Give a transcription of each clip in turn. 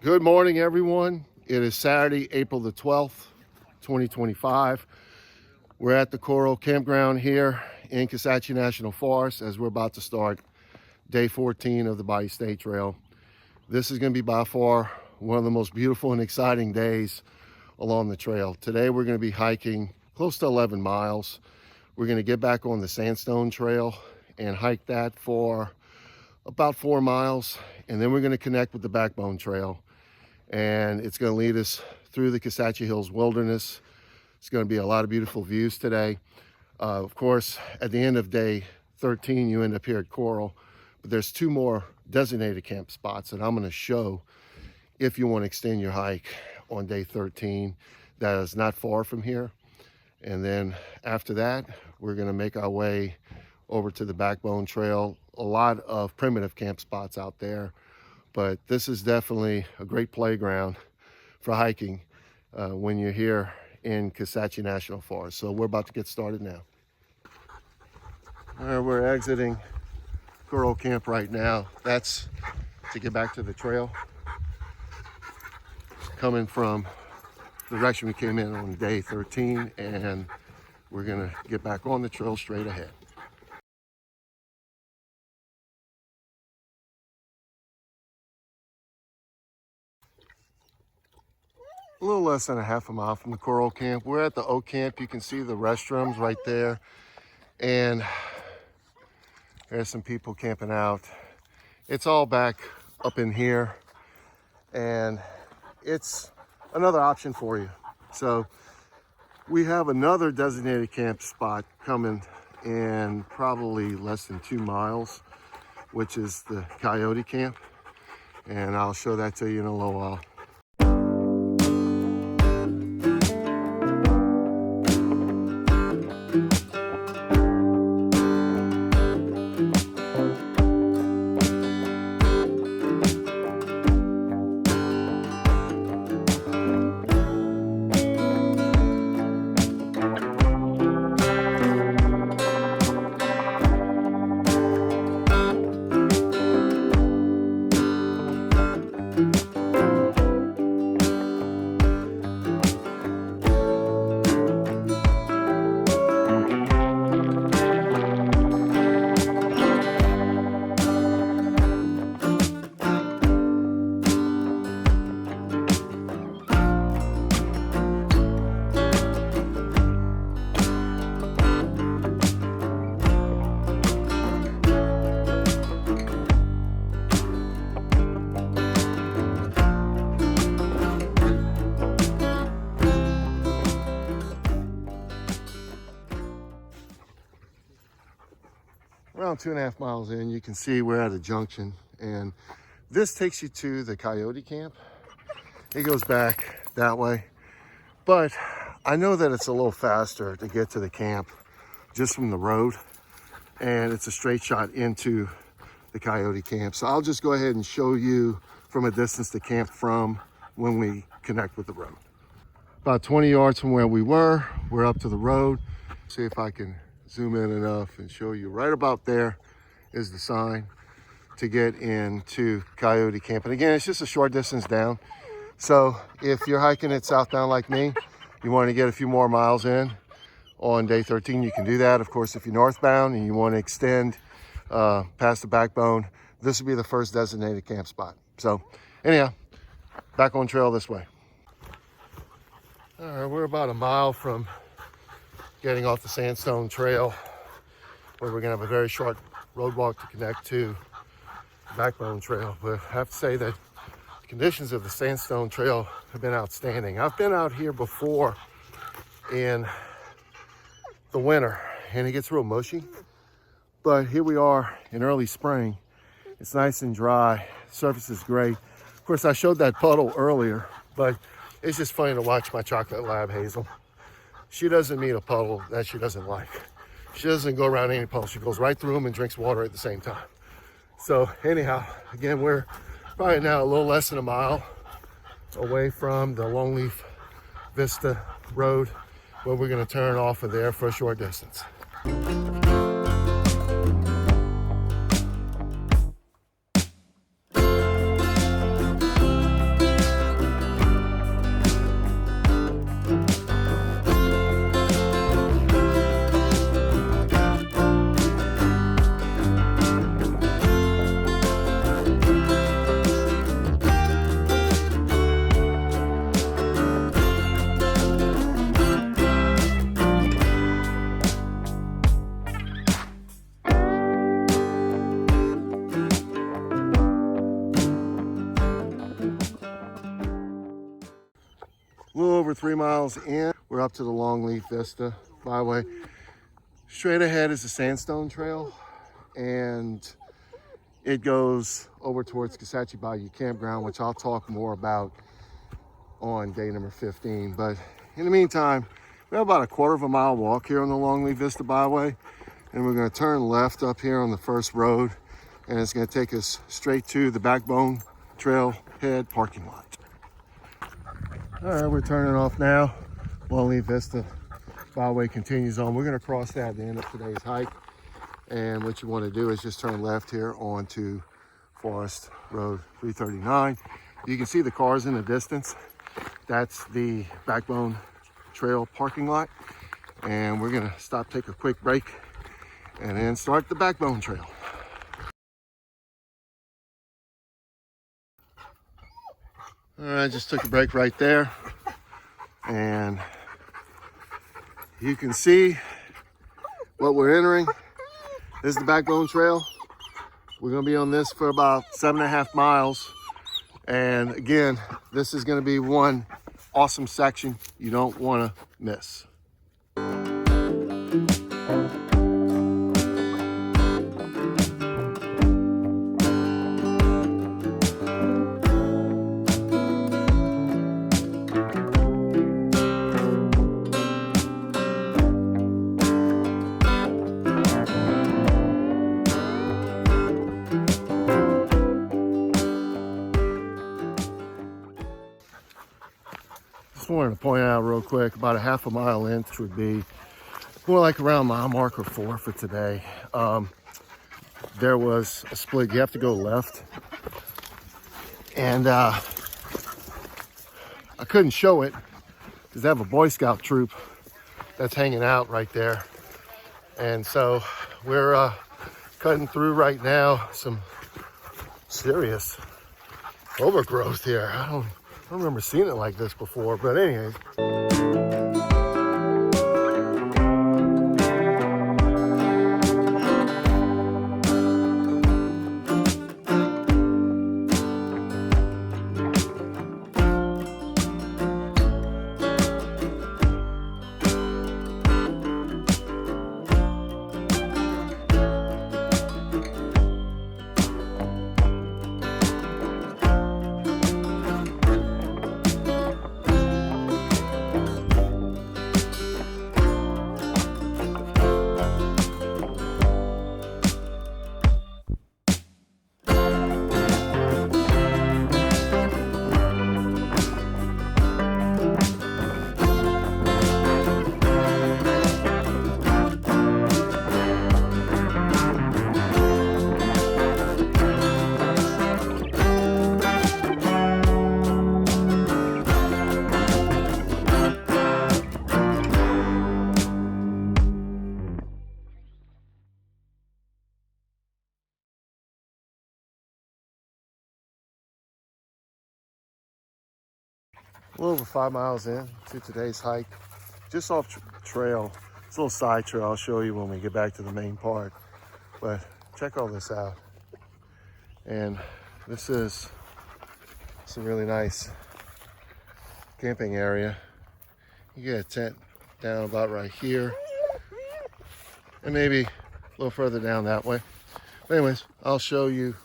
Good morning, everyone. It is Saturday, April the 12th, 2025. We're at the Coral Campground here in Kisatchie National Forest as we're about to start day 14 of the Bayou State Trail. This is going to be by far one of the most beautiful and exciting days along the trail. Today we're going to be hiking close to 11 miles. We're going to get back on the Sandstone Trail and hike that for about 4 miles, and then we're going to connect with the Backbone Trail, and it's going to lead us through the Kisatchie Hills Wilderness. It's going to be a lot of beautiful views today. Of course, at the end of day 13, you end up here at Coral, but there's 2 more designated camp spots that I'm going to show if you want to extend your hike on day 13. That is not far from here. And then after that, we're going to make our way over to the Backbone Trail. A lot of primitive camp spots out there, but this is definitely a great playground for hiking when you're here in Kisatchie National Forest. So we're about to get started now. All right, we're exiting Coral Camp right now. That's to get back to the trail. Coming from the direction we came in on day 13, and we're gonna get back on the trail straight ahead. A little less than a half a mile from the Coral Camp. We're at the Oak Camp. You can see the restrooms right there. And there's some people camping out. It's all back up in here. And it's another option for you. So we have another designated camp spot coming in probably less than 2 miles, which is the Coyote Camp. And I'll show that to you in a little while. Around 2.5 miles in, you can see we're at a junction, and this takes you to the Coyote Camp. It goes back that way, but I know that it's a little faster to get to the camp just from the road, and it's a straight shot into the Coyote Camp. So I'll just go ahead and show you from a distance the camp from when we connect with the road. About 20 yards from where we were, we're up to the road. See if I can zoom in enough and show you. Right about there is the sign to get into Coyote Camp. And again, it's just a short distance down. So if you're hiking it southbound like me, you want to get a few more miles in on day 13, you can do that. Of course, if you're northbound and you want to extend past the Backbone, this will be the first designated camp spot. So anyhow, back on trail this way. All right, we're about a mile from getting off the Sandstone Trail, where we're gonna have a very short road walk to connect to the Backbone Trail. But I have to say that the conditions of the Sandstone Trail have been outstanding. I've been out here before in the winter and it gets real mushy, but here we are in early spring. It's nice and dry, surface is great. Of course, I showed that puddle earlier, but it's just funny to watch my chocolate lab Hazel. She doesn't meet a puddle that she doesn't like. She doesn't go around any puddle. She goes right through them and drinks water at the same time. So anyhow, again, we're probably now a little less than a mile away from the Longleaf Vista Road, where we're going to turn off of there for a short distance. over 3 miles in. We're up to the Longleaf Vista Byway. Straight ahead is the Sandstone Trail, and it goes over towards Kisatchie Bayou Campground, which I'll talk more about on day number 15. But in the meantime, we have about a 1/4 mile walk here on the Longleaf Vista Byway, and we're going to turn left up here on the first road, and it's going to take us straight to the Backbone Trailhead parking lot. All right, we're turning off now. Longleaf Vista Byway continues on. We're going to cross that at the end of today's hike, and what you want to do is just turn left here onto Forest Road 339. You can see the cars in the distance. That's the Backbone Trail parking lot, and we're going to stop, take a quick break, and then start the Backbone Trail. All right, just took a break right there, and you can see what we're entering. This is the Backbone Trail. We're going to be on this for about 7.5 miles, and again, this is going to be one awesome section you don't want to miss. Just wanted to point out real quick, about a 1/2 mile in, which would be more like around mile marker 4 for today. There was a split. You have to go left, and I couldn't show it because they have a Boy Scout troop that's hanging out right there, and so we're cutting through right now some serious overgrowth here. I don't remember seeing it like this before, but anyways. A little over 5 miles in to today's hike, just off trail. It's a little side trail. I'll show you when we get back to the main part. But check all this out. And this is some really nice camping area. You get a tent down about right here, and maybe a little further down that way. But anyways, I'll show you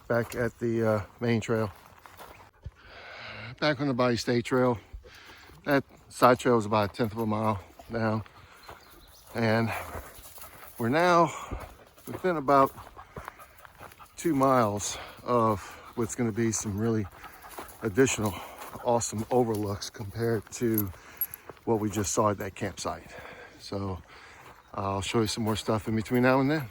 back at the main trail. Back on the Bayou State Trail. That side trail is about 1/10 mile down, and we're now within about 2 miles of what's going to be some really additional awesome overlooks compared to what we just saw at that campsite. So I'll show you some more stuff in between now and then.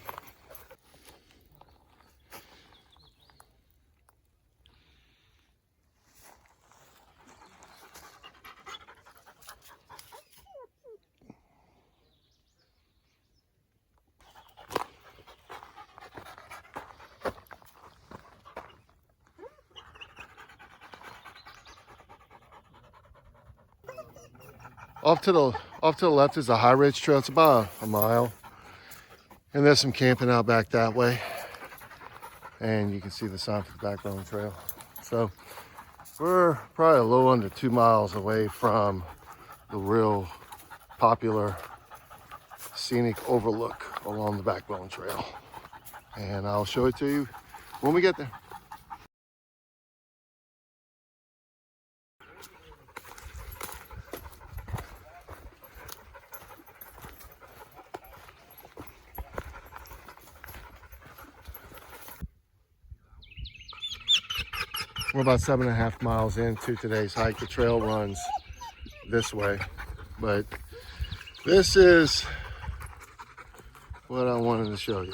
Off to the left is the High Ridge Trail. It's about a mile. And there's some camping out back that way. And you can see the sign for the Backbone Trail. So We're probably a little under 2 miles away from the real popular scenic overlook along the Backbone Trail. And I'll show it to you when we get there. We're about 7.5 miles into today's hike. The trail runs this way, but this is what I wanted to show you.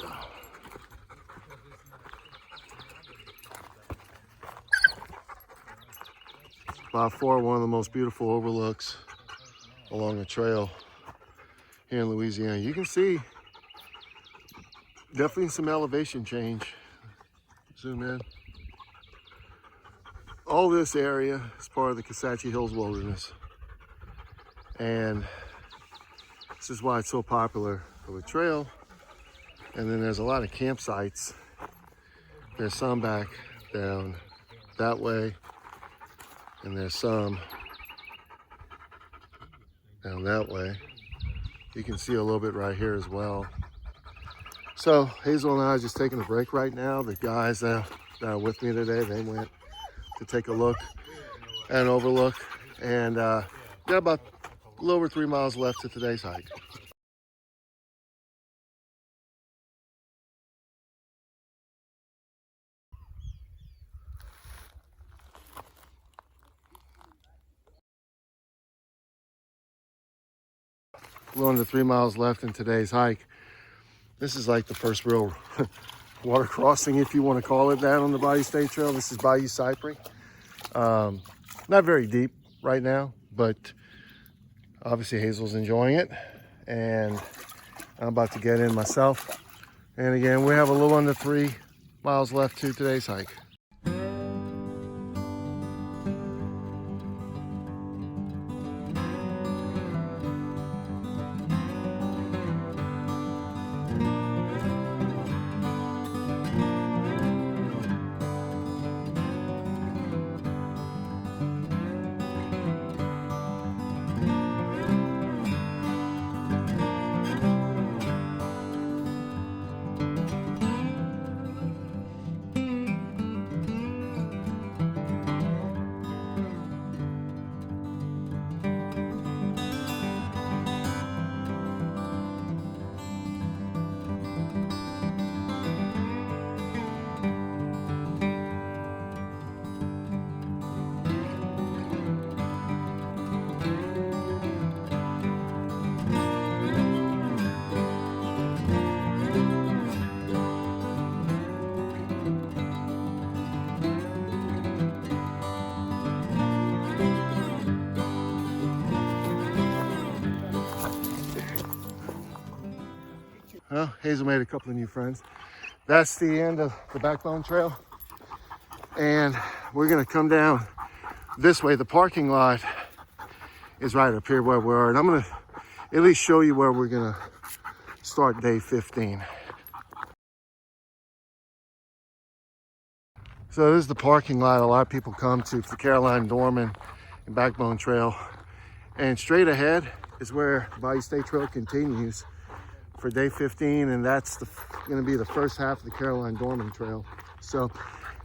By far one of the most beautiful overlooks along the trail here in Louisiana. You can see definitely some elevation change. Zoom in. All this area is part of the Kisatchie Hills Wilderness. And this is why it's so popular of a trail. And then there's a lot of campsites. There's some back down that way. And there's some down that way. You can see a little bit right here as well. So Hazel and I are just taking a break right now. The guys that are with me today, they went to take a look and overlook. And got about a little over 3 miles left to today's hike. A little under 3 miles left in today's hike. This is like the first real water crossing, if you want to call it that, on the Bayou State Trail. This is Bayou Cypress. Not very deep right now, but obviously Hazel's enjoying it, and I'm about to get in myself. And again, we have a little under 3 miles left to today's hike. Well, Hazel made a couple of new friends. That's the end of the Backbone Trail. And we're gonna come down this way. The parking lot is right up here where we are. And I'm gonna at least show you where we're gonna start day 15. So this is the parking lot a lot of people come to for the Caroline Dorman and Backbone Trail. And straight ahead is where the Bayou State Trail continues for day 15, and that's going to be the first half of the Caroline Dorman Trail. So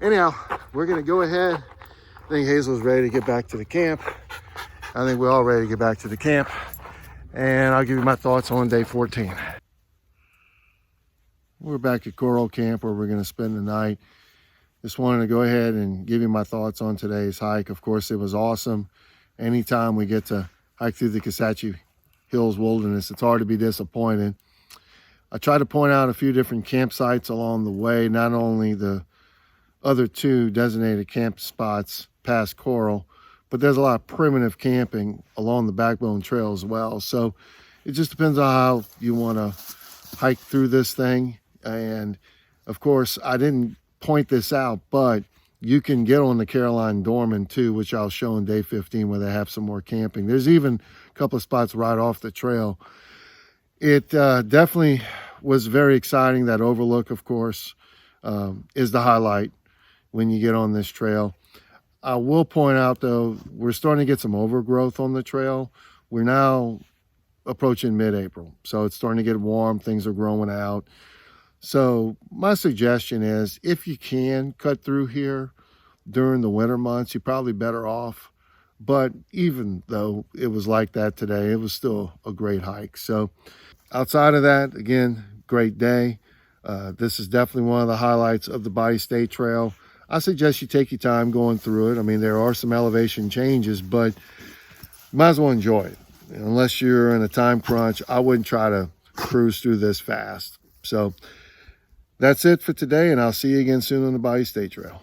anyhow, we're going to go ahead. I think Hazel's ready to get back to the camp. I think we're all ready to get back to the camp, and I'll give you my thoughts on day 14. We're back at Coral Camp where we're going to spend the night. Just wanted to go ahead and give you my thoughts on today's hike. Of course, it was awesome. Anytime we get to hike through the Kisatchie Hills Wilderness, it's hard to be disappointed. I tried to point out a few different campsites along the way, not only the other 2 designated camp spots past Coral, but there's a lot of primitive camping along the Backbone Trail as well. So it just depends on how you want to hike through this thing. And of course, I didn't point this out, but you can get on the Caroline Dorman too, which I'll show in day 15 where they have some more camping. There's even a couple of spots right off the trail. It definitely was very exciting. That overlook, of course, is the highlight when you get on this trail. I will point out though, we're starting to get some overgrowth on the trail. We're now approaching mid-April, so it's starting to get warm, things are growing out. So my suggestion is, if you can cut through here during the winter months, you're probably better off. But even though it was like that today, it was still a great hike. So outside of that, again, great day. This is definitely one of the highlights of the Bayou State Trail. I suggest you take your time going through it. I mean, there are some elevation changes, but you might as well enjoy it. Unless you're in a time crunch, I wouldn't try to cruise through this fast. So that's it for today, and I'll see you again soon on the Bayou State Trail.